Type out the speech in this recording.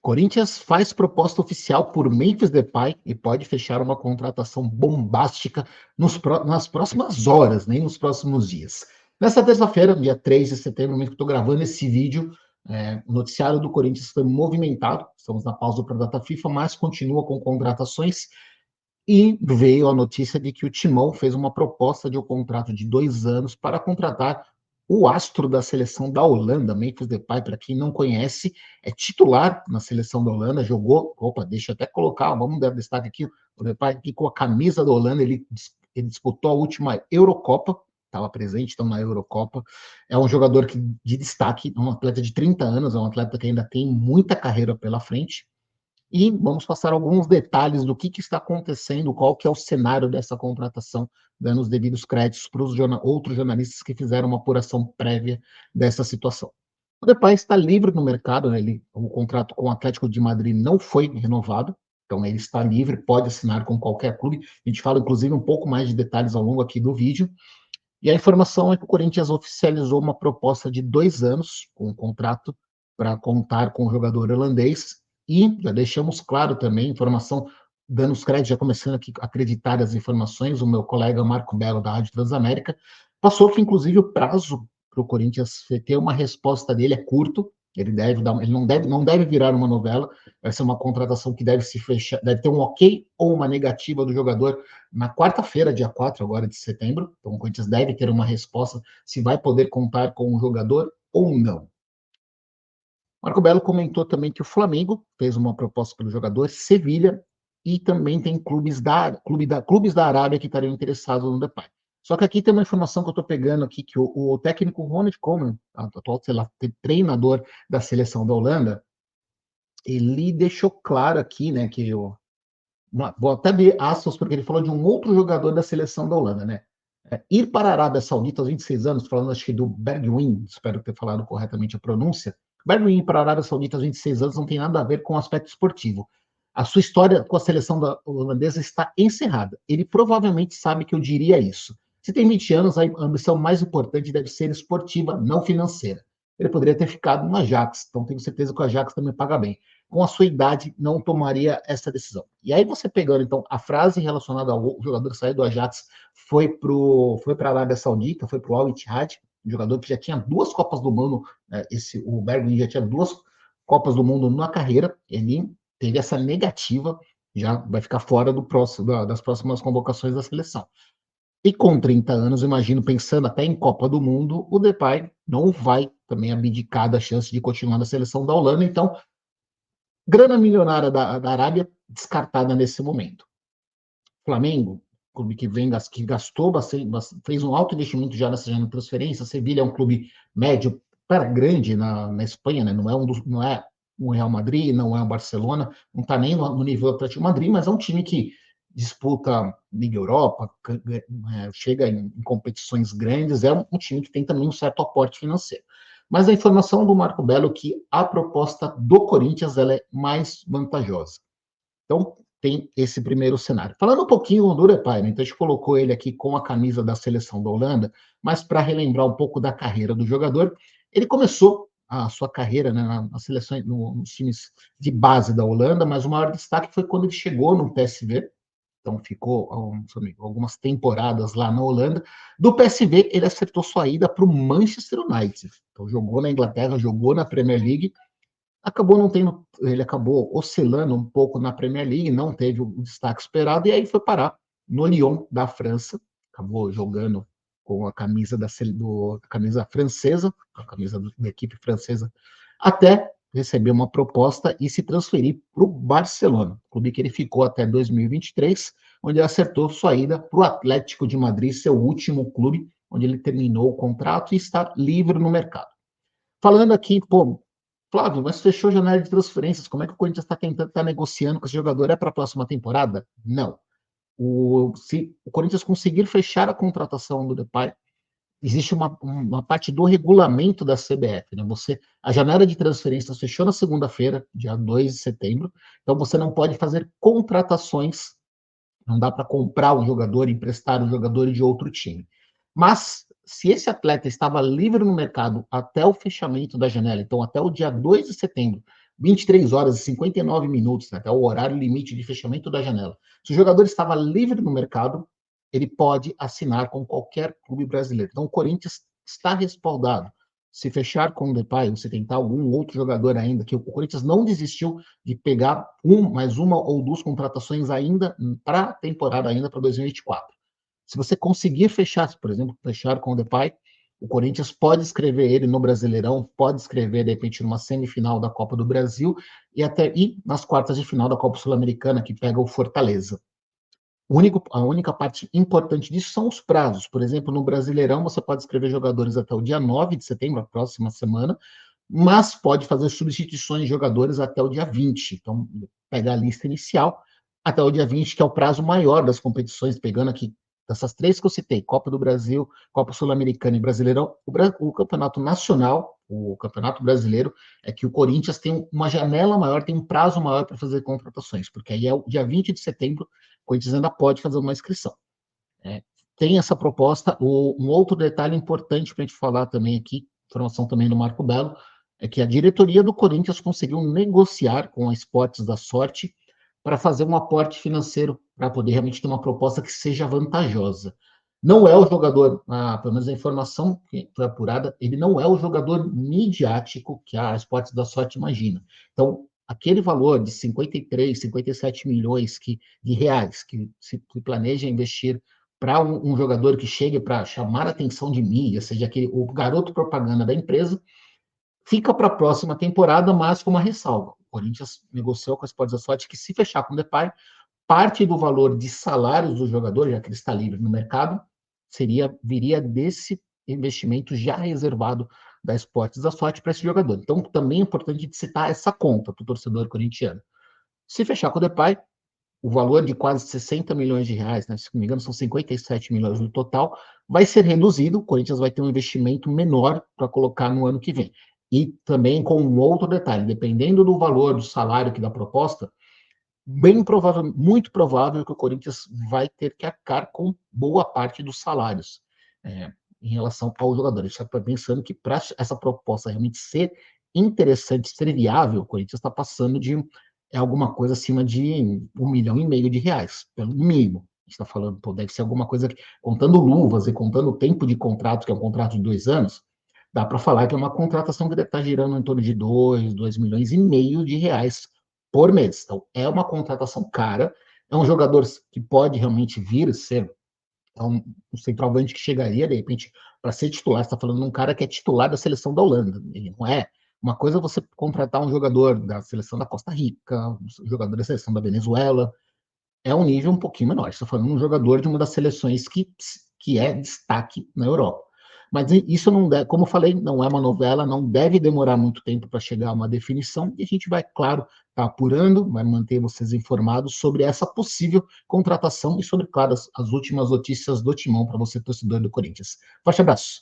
Corinthians faz proposta oficial por Memphis Depay e pode fechar uma contratação bombástica nas próximas horas, nem nos próximos dias. Nessa terça-feira, dia 3 de setembro, no momento que estou gravando esse vídeo, o noticiário do Corinthians foi movimentado, estamos na pausa para a data FIFA, mas continua com contratações, e veio a notícia de que o Timão fez uma proposta de um contrato de 2 anos para contratar o astro da seleção da Holanda, Memphis Depay. Para quem não conhece, é titular na seleção da Holanda, jogou, deixa eu até colocar, vamos dar destaque aqui, o Depay aqui com a camisa da Holanda, ele disputou a última Eurocopa, estava presente então na Eurocopa, é um jogador de destaque, um atleta de 30 anos, é um atleta que ainda tem muita carreira pela frente. E vamos passar alguns detalhes do que está acontecendo, qual que é o cenário dessa contratação, dando os devidos créditos para os outros jornalistas que fizeram uma apuração prévia dessa situação. O Depay está livre no mercado, né? O contrato com o Atlético de Madrid não foi renovado, então ele está livre, pode assinar com qualquer clube. A gente fala, inclusive, um pouco mais de detalhes ao longo aqui do vídeo. E a informação é que o Corinthians oficializou uma proposta de 2 anos, com um contrato para contar com o jogador holandês. E já deixamos claro também, informação, dando os créditos, já começando aqui a acreditar as informações, o meu colega Marco Belo, da Rádio Transamérica, passou que, inclusive, o prazo para o Corinthians ter uma resposta dele é curto, ele não deve virar uma novela, vai ser uma contratação que deve se fechar, deve ter um ok ou uma negativa do jogador na quarta-feira, dia 4 agora de setembro. Então o Corinthians deve ter uma resposta se vai poder contar com o jogador ou não. Marco Belo comentou também que o Flamengo fez uma proposta pelo jogador, Sevilha, e também tem clubes da Arábia que estariam interessados no Depay. Só que aqui tem uma informação que eu estou pegando aqui, que o técnico Ronald Koeman, atual treinador da seleção da Holanda, ele deixou claro aqui, né, que vou até abrir aspas, porque ele falou de um outro jogador da seleção da Holanda, né? Ir para a Arábia Saudita aos 26 anos, falando acho que do Bergwijn, espero ter falado corretamente a pronúncia. Bergwijn para a Arábia Saudita aos 26 anos não tem nada a ver com o aspecto esportivo. A sua história com a seleção holandesa está encerrada. Ele provavelmente sabe que eu diria isso. Se tem 20 anos, a ambição mais importante deve ser esportiva, não financeira. Ele poderia ter ficado no Ajax, então tenho certeza que o Ajax também paga bem. Com a sua idade, não tomaria essa decisão. E aí você pegando, então, a frase relacionada ao jogador que saiu do Ajax, foi para a Arábia Saudita, foi para o Al Ittihad, um jogador que já tinha 2 Copas do Mundo, o Bergwijn já tinha 2 Copas do Mundo na carreira, ele teve essa negativa, já vai ficar fora das próximas convocações da seleção. E com 30 anos, imagino, pensando até em Copa do Mundo, o Depay não vai também abdicar da chance de continuar na seleção da Holanda, então, grana milionária da Arábia descartada nesse momento. Flamengo, clube que gastou bastante, fez um alto investimento já nessa transferência. Sevilha é um clube médio para grande na Espanha, né? Não é um Real Madrid, não é um Barcelona, não está nem no nível do Atlético de Madrid, mas é um time que disputa Liga Europa, chega em competições grandes, é um time que tem também um certo aporte financeiro. Mas a informação do Marco Belo é que a proposta do Corinthians ela é mais vantajosa. Então, tem esse primeiro cenário. Falando um pouquinho do Depay, né? Então a gente colocou ele aqui com a camisa da seleção da Holanda, mas para relembrar um pouco da carreira do jogador, ele começou a sua carreira, né, na seleção, nos times de base da Holanda, mas o maior destaque foi quando ele chegou no PSV, então ficou algumas temporadas lá na Holanda. Do PSV, ele acertou sua ida para o Manchester United. Então jogou na Inglaterra, jogou na Premier League, ele acabou oscilando um pouco na Premier League, não teve o destaque esperado, e aí foi parar no Lyon da França, acabou jogando com a camisa camisa francesa, a camisa da equipe francesa, até receber uma proposta e se transferir para o Barcelona, clube que ele ficou até 2023, onde ele acertou sua ida para o Atlético de Madrid, seu último clube, onde ele terminou o contrato e está livre no mercado. Falando aqui, Flávio, mas fechou a janela de transferências. Como é que o Corinthians está negociando com esse jogador? É para a próxima temporada? Não. Se o Corinthians conseguir fechar a contratação do Depay, existe uma parte do regulamento da CBF, né? A janela de transferências fechou na segunda-feira, dia 2 de setembro, então você não pode fazer contratações, não dá para comprar um jogador e emprestar um jogador de outro time. Mas, se esse atleta estava livre no mercado até o fechamento da janela, então até o dia 2 de setembro, 23 horas e 59 minutos, né, até o horário limite de fechamento da janela. Se o jogador estava livre no mercado, ele pode assinar com qualquer clube brasileiro. Então, o Corinthians está respaldado. Se fechar com o Depay, ou se tentar algum outro jogador ainda, que o Corinthians não desistiu de pegar mais uma ou duas contratações ainda para a temporada, ainda para 2024. Se você conseguir fechar, por exemplo, fechar com o Depay, o Corinthians pode escrever ele no Brasileirão, pode escrever, de repente, numa semifinal da Copa do Brasil e até ir nas quartas de final da Copa Sul-Americana, que pega o Fortaleza. A única parte importante disso são os prazos. Por exemplo, no Brasileirão, você pode escrever jogadores até o dia 9 de setembro, a próxima semana, mas pode fazer substituições de jogadores até o dia 20. Então, pega a lista inicial até o dia 20, que é o prazo maior das competições, pegando aqui dessas três que eu citei, Copa do Brasil, Copa Sul-Americana e Brasileirão, o Campeonato Nacional, o Campeonato Brasileiro, é que o Corinthians tem uma janela maior, tem um prazo maior para fazer contratações, porque aí é o dia 20 de setembro, o Corinthians ainda pode fazer uma inscrição. Tem essa proposta. Um outro detalhe importante para a gente falar também aqui, informação também do Marco Belo, é que a diretoria do Corinthians conseguiu negociar com a Esportes da Sorte para fazer um aporte financeiro, para poder realmente ter uma proposta que seja vantajosa. Não é o jogador, pelo menos a informação que foi apurada, ele não é o jogador midiático que a Esportes da Sorte imagina. Então, aquele valor de 53, 57 milhões de reais que se planeja investir para um jogador que chegue para chamar a atenção de mídia, seja o garoto propaganda da empresa, fica para a próxima temporada, mas com uma ressalva. O Corinthians negociou com a Sports da Sorte que, se fechar com o Depay, parte do valor de salários do jogador, já que ele está livre no mercado, viria desse investimento já reservado da Sports da Sorte para esse jogador. Então, também é importante citar essa conta para o torcedor corintiano. Se fechar com o Depay, o valor de quase 60 milhões de reais, né, se não me engano, são 57 milhões no total, vai ser reduzido, o Corinthians vai ter um investimento menor para colocar no ano que vem. E também com um outro detalhe, dependendo do valor do salário que da proposta, bem provável, muito provável que o Corinthians vai ter que arcar com boa parte dos salários em relação ao jogador. A gente está pensando que para essa proposta realmente ser interessante, ser viável, o Corinthians está passando de alguma coisa acima de 1,5 milhão de reais, pelo mínimo. A gente está falando, pô, deve ser alguma coisa que, contando luvas e contando o tempo de contrato, que é um contrato de 2 anos, dá para falar que é uma contratação que deve estar girando em torno de 2,5 milhões de reais por mês. Então, é uma contratação cara, é um jogador que pode realmente vir ser um centroavante que chegaria, de repente, para ser titular. Você está falando de um cara que é titular da seleção da Holanda. Ele não é. Uma coisa é você contratar um jogador da seleção da Costa Rica, um jogador da seleção da Venezuela. É um nível um pouquinho menor. Estou falando de um jogador de uma das seleções que é destaque na Europa. Mas isso não deve, como eu falei, não é uma novela, não deve demorar muito tempo para chegar a uma definição, e a gente vai, claro, estar apurando, vai manter vocês informados sobre essa possível contratação e sobre, claro, as últimas notícias do Timão para você, torcedor do Corinthians. Forte abraço.